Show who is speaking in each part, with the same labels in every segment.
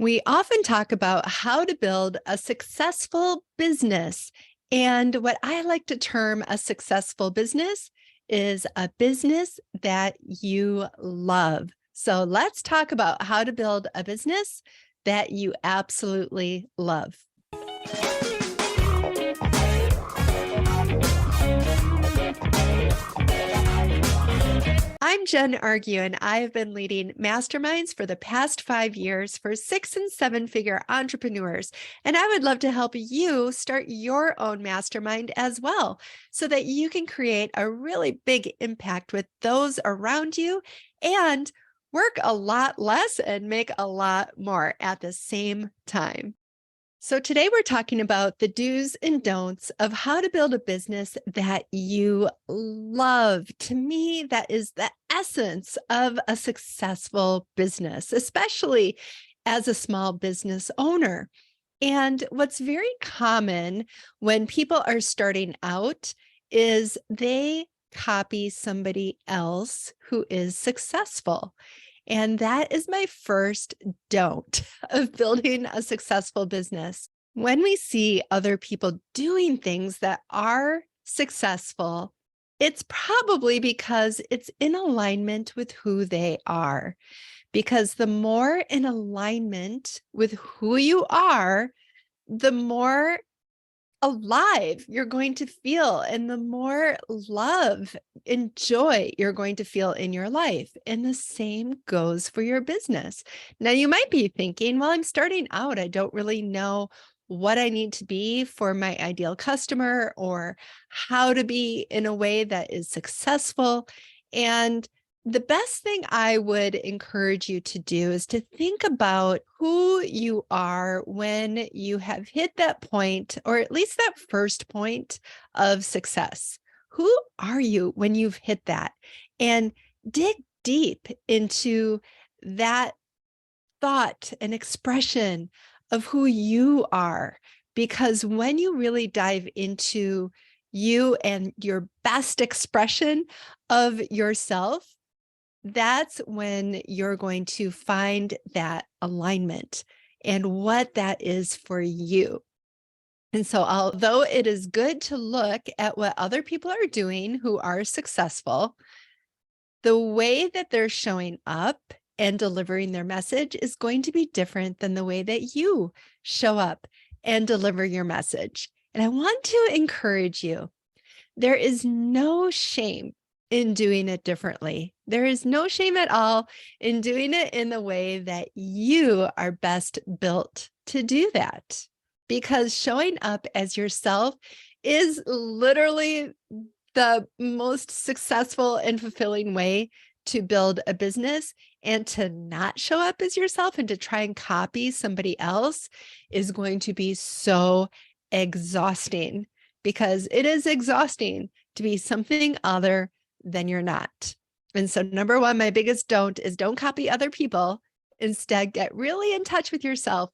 Speaker 1: We often talk about how to build a successful business. And what I like to term a successful business is a business that you love. So let's talk about how to build a business that you absolutely love. I'm Jen Argue, and I have been leading masterminds for the past 5 years for 6 and 7 figure entrepreneurs. And I would love to help you start your own mastermind as well, so that you can create a really big impact with those around you and work a lot less and make a lot more at the same time. So today we're talking about the do's and don'ts of how to build a business that you love. To me, that is the essence of a successful business, especially as a small business owner. And what's very common when people are starting out is they copy somebody else who is successful. And that is my first don't of building a successful business. When we see other people doing things that are successful, it's probably because it's in alignment with who they are. Because the more in alignment with who you are, the more alive you're going to feel, and the more love and joy you're going to feel in your life. And the same goes for your business. Now, you might be thinking, well, I'm starting out. I don't really know what I need to be for my ideal customer or how to be in a way that is successful. And the best thing I would encourage you to do is to think about who you are when you have hit that point, or at least that first point of success. Who are you when you've hit that? And dig deep into that thought and expression of who you are. Because when you really dive into you and your best expression of yourself, that's when you're going to find that alignment and what that is for you. And so, although it is good to look at what other people are doing who are successful, the way that they're showing up and delivering their message is going to be different than the way that you show up and deliver your message. And I want to encourage you, there is no shame in doing it differently. There is no shame at all in doing it in the way that you are best built to do that. Because showing up as yourself is literally the most successful and fulfilling way to build a business. And to not show up as yourself and to try and copy somebody else is going to be so exhausting, because it is exhausting to be something other than you're not. And so, number one, my biggest don't is don't copy other people. Instead, get really in touch with yourself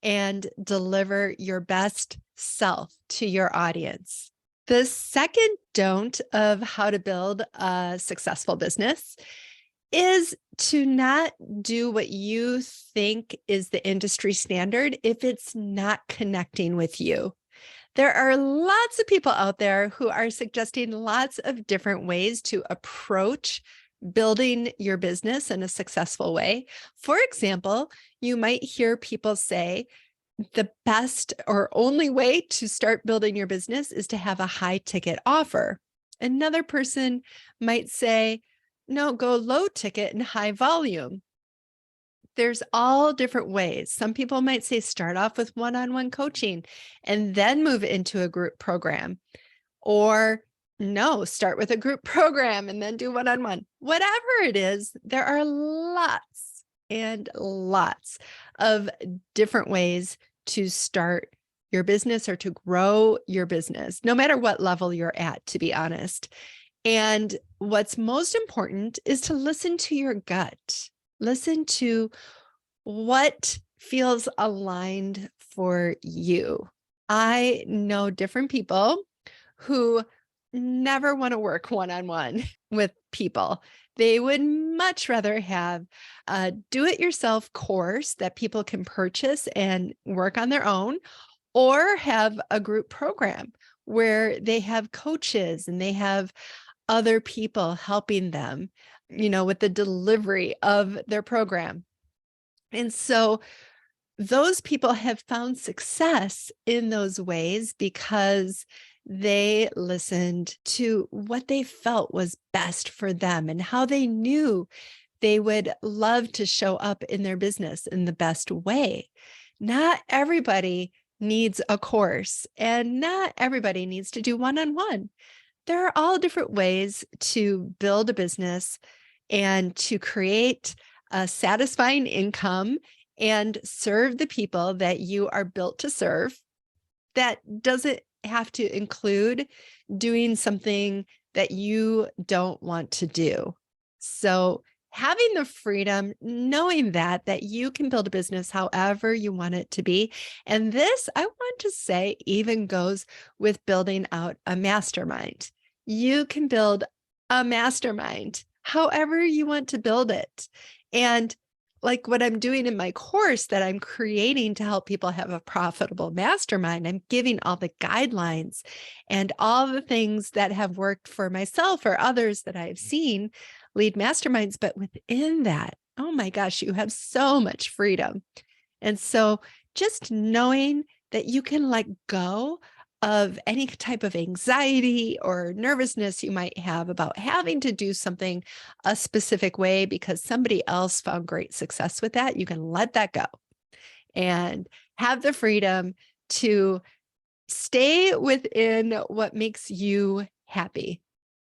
Speaker 1: and deliver your best self to your audience. The second don't of how to build a successful business is to not do what you think is the industry standard if it's not connecting with you. There are lots of people out there who are suggesting lots of different ways to approach building your business in a successful way. For example, you might hear people say the best or only way to start building your business is to have a high ticket offer. Another person might say, no, go low ticket and high volume. There's all different ways. Some people might say start off with one-on-one coaching and then move into a group program. Or no, start with a group program and then do one-on-one. Whatever it is, there are lots and lots of different ways to start your business or to grow your business, no matter what level you're at, to be honest. And what's most important is to listen to your gut. Listen to what feels aligned for you. I know different people who never want to work one-on-one with people. They would much rather have a do-it-yourself course that people can purchase and work on their own, or have a group program where they have coaches and they have other people helping them, with the delivery of their program. And so those people have found success in those ways because they listened to what they felt was best for them and how they knew they would love to show up in their business in the best way. Not everybody needs a course, and not everybody needs to do one-on-one. There are all different ways to build a business and to create a satisfying income and serve the people that you are built to serve. That doesn't have to include doing something that you don't want to do. So having the freedom, knowing that you can build a business however you want it to be. And this, I want to say, even goes with building out a mastermind. You can build a mastermind however you want to build it. And like what I'm doing in my course that I'm creating to help people have a profitable mastermind, I'm giving all the guidelines and all the things that have worked for myself or others that I've seen lead masterminds. But within that, oh my gosh, you have so much freedom. And so just knowing that you can let go of any type of anxiety or nervousness you might have about having to do something a specific way because somebody else found great success with that, you can let that go and have the freedom to stay within what makes you happy.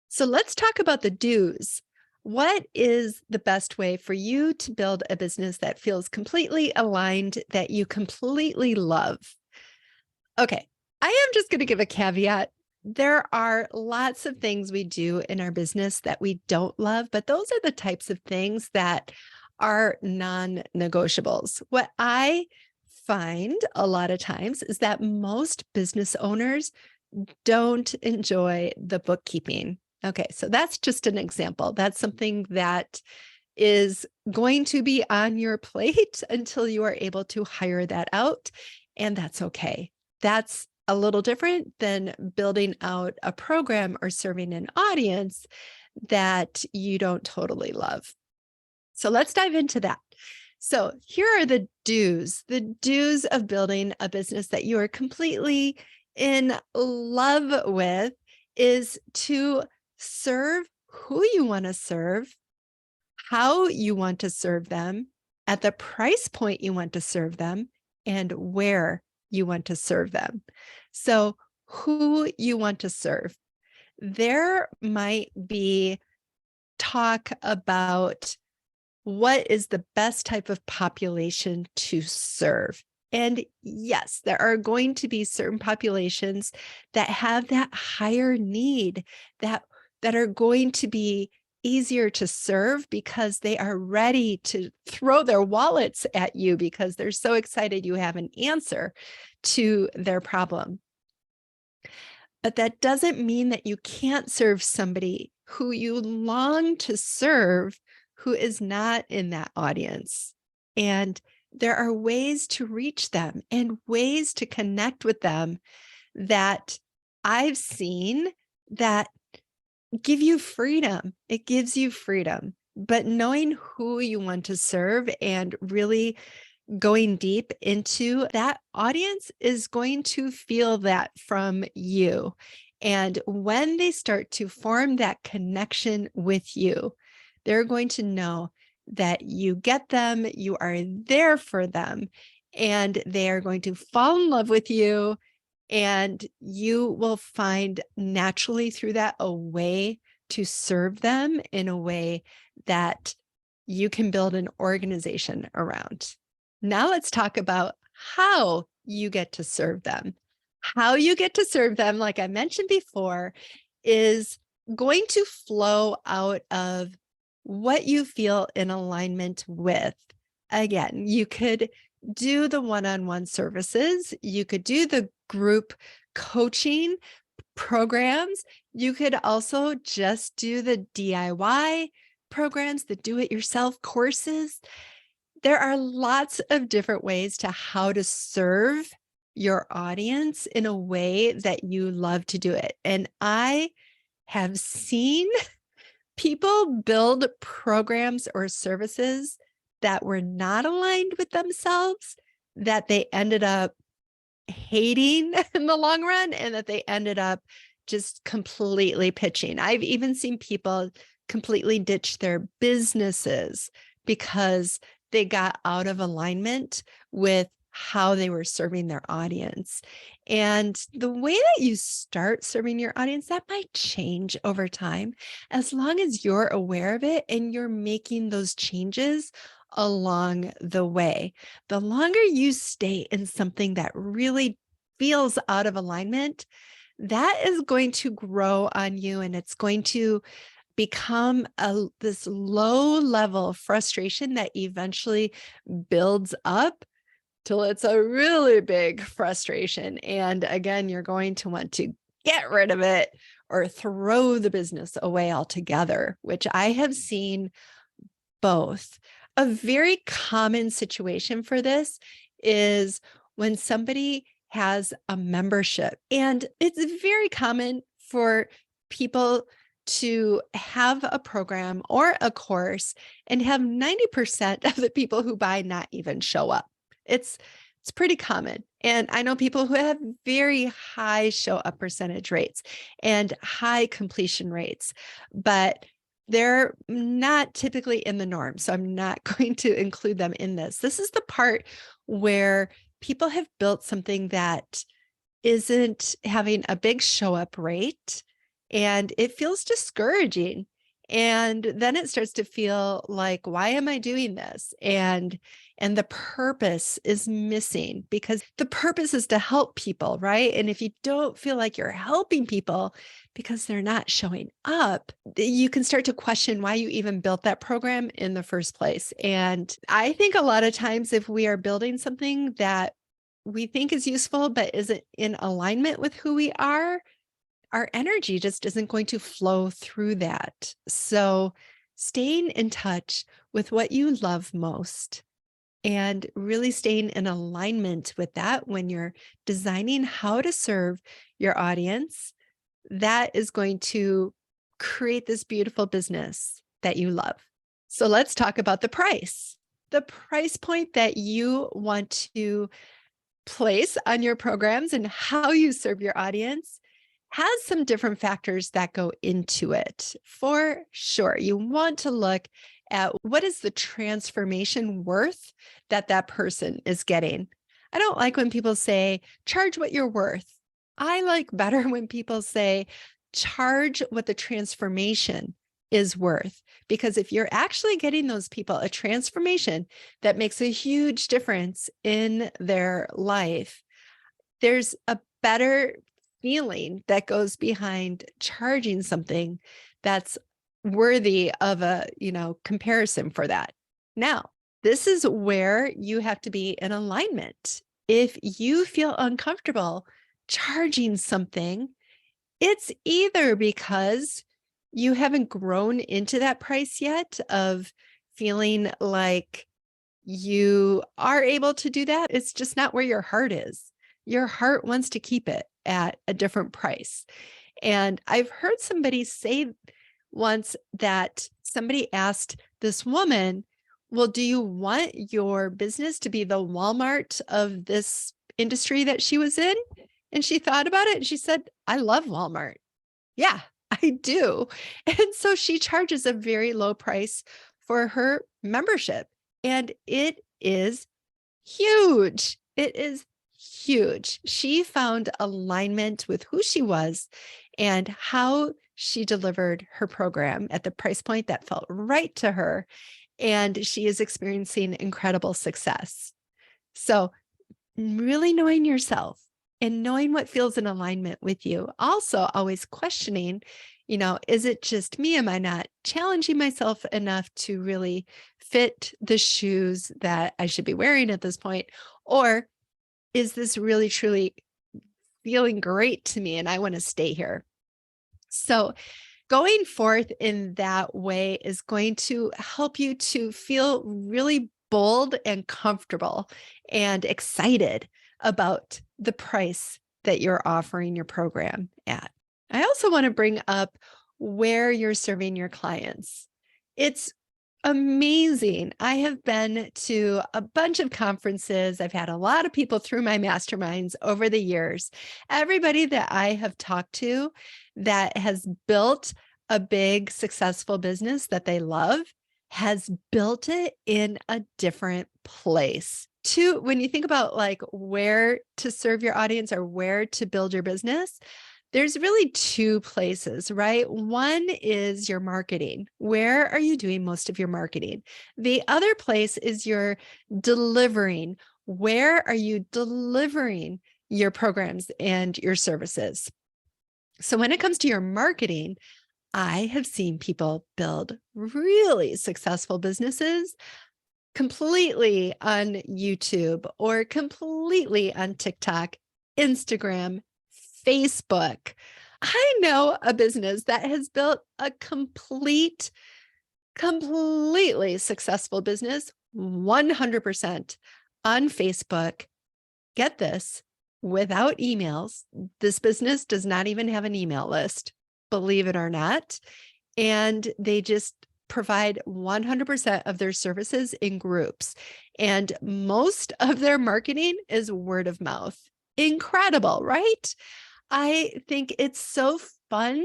Speaker 1: So let's talk about the do's. What is the best way for you to build a business that feels completely aligned, that you completely love? Okay, I am just going to give a caveat. There are lots of things we do in our business that we don't love, but those are the types of things that are non-negotiables. What I find a lot of times is that most business owners don't enjoy the bookkeeping. Okay, so that's just an example. That's something that is going to be on your plate until you are able to hire that out, and that's okay. That's a little different than building out a program or serving an audience that you don't totally love. So let's dive into that. So here are the do's of building a business that you are completely in love with is to serve who you want to serve, how you want to serve them, at the price point you want to serve them, and where you want to serve them. So who you want to serve. There might be talk about what is the best type of population to serve. And yes, there are going to be certain populations that have that higher need, that are going to be easier to serve because they are ready to throw their wallets at you because they're so excited you have an answer to their problem. But that doesn't mean that you can't serve somebody who you long to serve who is not in that audience. And there are ways to reach them and ways to connect with them that I've seen that give you freedom. It gives you freedom. But knowing who you want to serve and really going deep into that audience is going to feel that from you. And when they start to form that connection with you, they're going to know that you get them, you are there for them, and they are going to fall in love with you. And you will find naturally through that a way to serve them in a way that you can build an organization around. Now let's talk about how you get to serve them. How you get to serve them, like I mentioned before, is going to flow out of what you feel in alignment with. Again, you could do the one-on-one services, you could do the group coaching, programs. You could also just do the DIY programs, the do-it-yourself courses. There are lots of different ways to how to serve your audience in a way that you love to do it. And I have seen people build programs or services that were not aligned with themselves, that they ended up hating in the long run, and that they ended up just completely pitching. I've even seen people completely ditch their businesses because they got out of alignment with how they were serving their audience. And the way that you start serving your audience, that might change over time, as long as you're aware of it and you're making those changes along the way. The longer you stay in something that really feels out of alignment, that is going to grow on you, and it's going to become this low level frustration that eventually builds up till it's a really big frustration. And again, you're going to want to get rid of it or throw the business away altogether, which I have seen both. A very common situation for this is when somebody has a membership, and it's very common for people to have a program or a course and have 90% of the people who buy not even show up. It's pretty common. And I know people who have very high show up percentage rates and high completion rates, but they're not typically in the norm. So I'm not going to include them in this. This is the part where people have built something that isn't having a big show up rate, and it feels discouraging. And then it starts to feel like, why am I doing this? And the purpose is missing, because the purpose is to help people, right? And if you don't feel like you're helping people because they're not showing up, you can start to question why you even built that program in the first place. And I think a lot of times, if we are building something that we think is useful but isn't in alignment with who we are, our energy just isn't going to flow through that. So staying in touch with what you love most and really staying in alignment with that when you're designing how to serve your audience, that is going to create this beautiful business that you love. So let's talk about the price. The price point that you want to place on your programs and how you serve your audience has some different factors that go into it. For sure, you want to look at what is the transformation worth that that person is getting. I don't like when people say, charge what you're worth. I like better when people say, charge what the transformation is worth. Because if you're actually getting those people a transformation that makes a huge difference in their life, there's a better feeling that goes behind charging something that's worthy of a, comparison for that. Now, this is where you have to be in alignment. If you feel uncomfortable charging something, it's either because you haven't grown into that price yet of feeling like you are able to do that. It's just not where your heart is. Your heart wants to keep it at a different price. And I've heard somebody say once that somebody asked this woman, well, do you want your business to be the Walmart of this industry that she was in? And she thought about it and she said, I love Walmart. Yeah, I do. And so she charges a very low price for her membership. And it is huge. It is huge. She found alignment with who she was and how she delivered her program at the price point that felt right to her. And she is experiencing incredible success. So really knowing yourself and knowing what feels in alignment with you. Also always questioning, is it just me? Am I not challenging myself enough to really fit the shoes that I should be wearing at this point? Or is this really truly feeling great to me and I want to stay here. So going forth in that way is going to help you to feel really bold and comfortable and excited about the price that you're offering your program at. I also want to bring up where you're serving your clients. It's amazing. I have been to a bunch of conferences. I've had a lot of people through my masterminds over the years. Everybody that I have talked to that has built a big, successful business that they love has built it in a different place. When you think about like where to serve your audience or where to build your business, there's really two places, right? One is your marketing. Where are you doing most of your marketing? The other place is your delivering. Where are you delivering your programs and your services? So when it comes to your marketing, I have seen people build really successful businesses completely on YouTube or completely on TikTok, Instagram, Facebook. I know a business that has built a completely successful business 100% on Facebook. Get this, without emails. This business does not even have an email list, believe it or not. And they just provide 100% of their services in groups. And most of their marketing is word of mouth. Incredible, right? I think it's so fun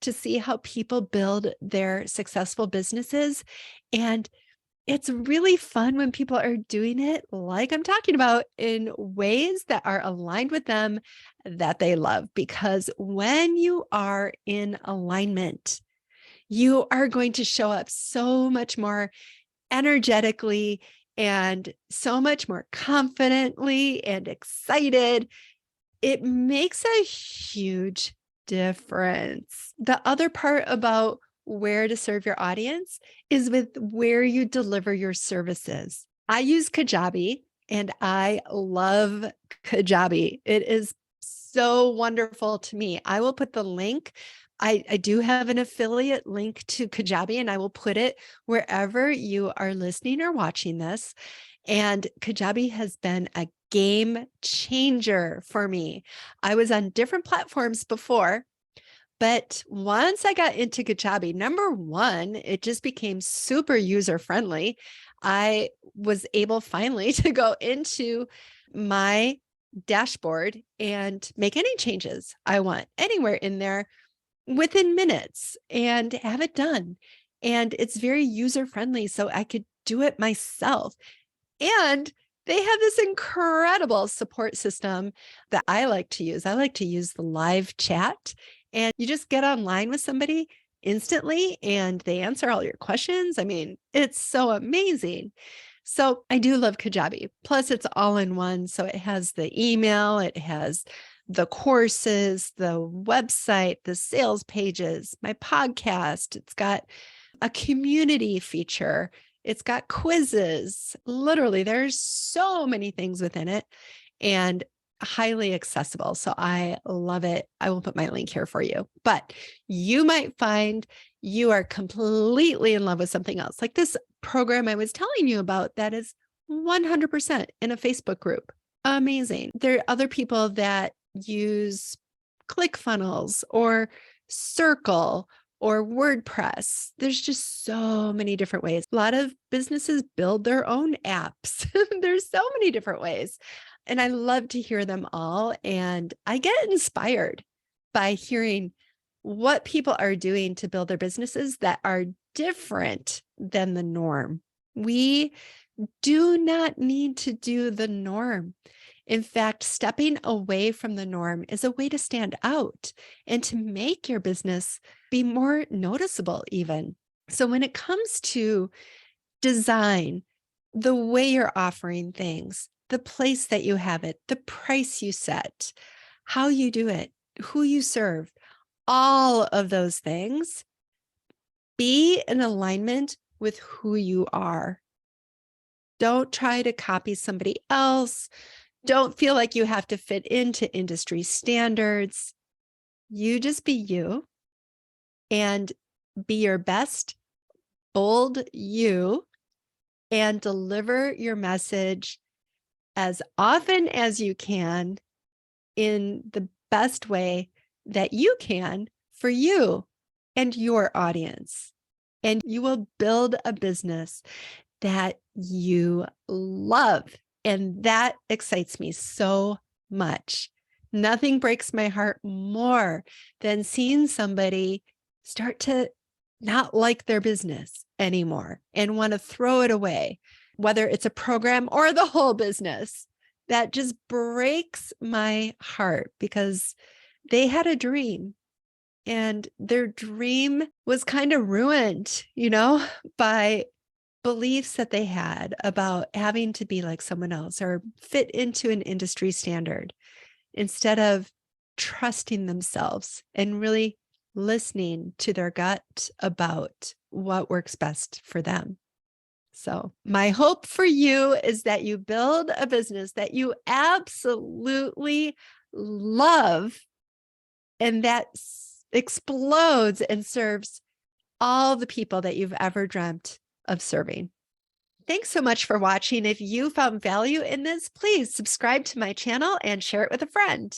Speaker 1: to see how people build their successful businesses. And it's really fun when people are doing it like I'm talking about in ways that are aligned with them that they love. Because when you are in alignment, you are going to show up so much more energetically and so much more confidently and excited. It makes a huge difference. The other part about where to serve your audience is with where you deliver your services. I use Kajabi and I love Kajabi. It is so wonderful to me. I will put the link. I do have an affiliate link to Kajabi and I will put it wherever you are listening or watching this. And Kajabi has been a game changer for me. I was on different platforms before, but once I got into Kajabi, number one, it just became super user friendly. I was able finally to go into my dashboard and make any changes I want anywhere in there within minutes and have it done. And it's very user friendly, so I could do it myself. And they have this incredible support system that I like to use. I like to use the live chat, and you just get online with somebody instantly and they answer all your questions. I mean, it's so amazing. So I do love Kajabi. Plus, it's all in one. So it has the email, it has the courses, the website, the sales pages, my podcast. It's got a community feature. It's got quizzes. Literally, there's so many things within it and highly accessible. So I love it. I will put my link here for you. But you might find you are completely in love with something else, like this program I was telling you about that is 100% in a Facebook group. Amazing. There are other people that use ClickFunnels or Circle or WordPress. There's just so many different ways. A lot of businesses build their own apps. There's so many different ways. And I love to hear them all. And I get inspired by hearing what people are doing to build their businesses that are different than the norm. We do not need to do the norm. In fact, stepping away from the norm is a way to stand out and to make your business be more noticeable even. So when it comes to design, the way you're offering things, the place that you have it, the price you set, how you do it, who you serve, all of those things, be in alignment with who you are. Don't try to copy somebody else. Don't feel like you have to fit into industry standards. You just be you and be your best, bold you, and deliver your message as often as you can in the best way that you can for you and your audience. And you will build a business that you love. And that excites me so much. Nothing breaks my heart more than seeing somebody start to not like their business anymore and want to throw it away, whether it's a program or the whole business. That just breaks my heart because they had a dream and their dream was kind of ruined, by beliefs that they had about having to be like someone else or fit into an industry standard instead of trusting themselves and really listening to their gut about what works best for them. So my hope for you is that you build a business that you absolutely love and that explodes and serves all the people that you've ever dreamt of serving. Thanks so much for watching. If you found value in this, please subscribe to my channel and share it with a friend.